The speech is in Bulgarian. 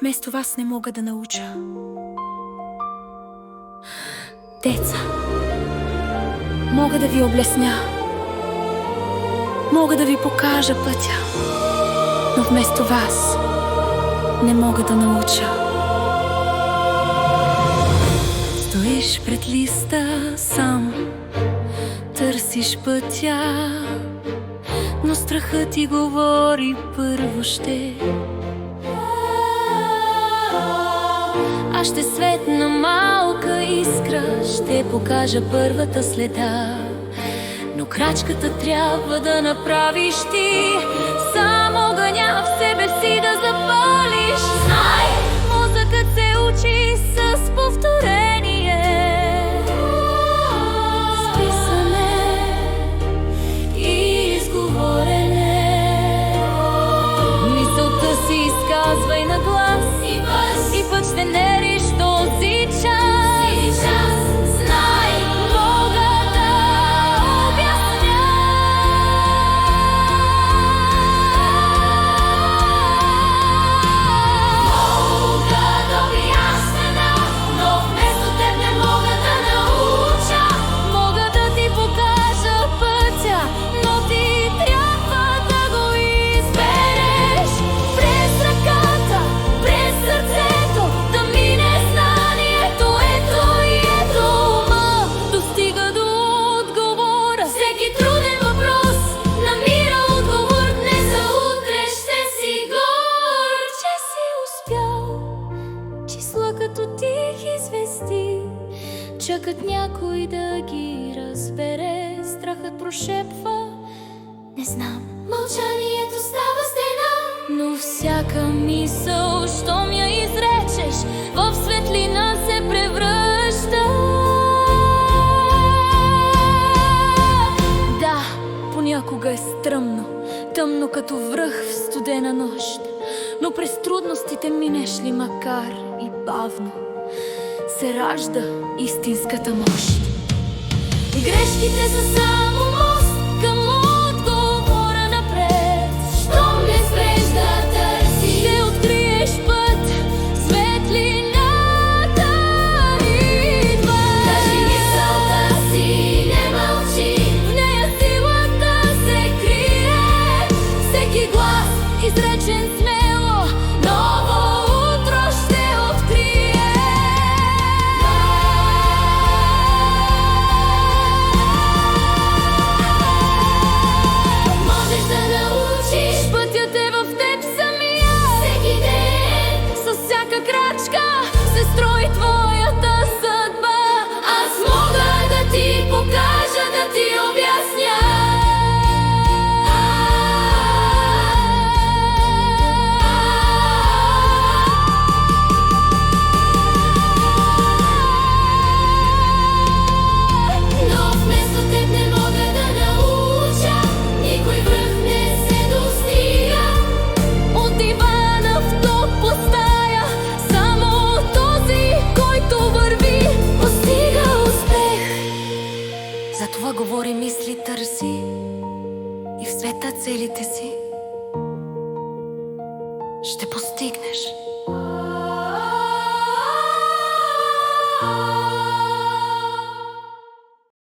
Вместо вас не мога да науча. Деца, мога да ви облесня, мога да ви покажа пътя, но вместо вас не мога да науча. Стоиш пред листа сам, търсиш пътя, но страхът ти говори първо ще. Аз ще светна малка искра, ще покажа първата следа, но крачката трябва да направиш ти. Сам огъня в себе си да запалиш. Знай, мозъкът се учи с повторение, с писане и изговорене. Мисълта си изказвай на глас и път ще мериш този час. Знай, мога да обясня. Мога да обясня, но вместо теб не мога да науча. Мога да ти покажа пътя, но ти трябва да го избереш. През ръката, през сърцето, да мине знанието, ето и ето ума. Достига до отговора. Всеки труден въпрос намира отговор. Днес за утре ще си гор, че си успял. Числа като тихи звезди чакат някой да ги разбере. Страхът прошепва: не знам. Мълчанието става стена, но всяка мисъл, щом я изречеш, в светлина се превръща. Да, понякога е стръмно, тъмно като връх в студена нощ, но през трудностите минеш ли, макар и бавно, се ражда истинската мощ. Грешките са само мост към отговора напред. Щом не спреш да търсиш, ще откриеш път, светлината идва. Кажи мисълта си, не мълчи, в нея силата се крие. Всеки глас, изречен смело, ново утро ще открие. Можеш да научиш, пътят е в теб самия. Всеки ден, с всяка крачка се строи твоята съдба. Аз мога да ти покажа, да ти обясня. Но вместо теб не мога да науча. Никой връх не се достига от дивана в топло стая. Само този, който върви, постига успех. Затова говори, мисли, търси и в света целите си ще постигнеш.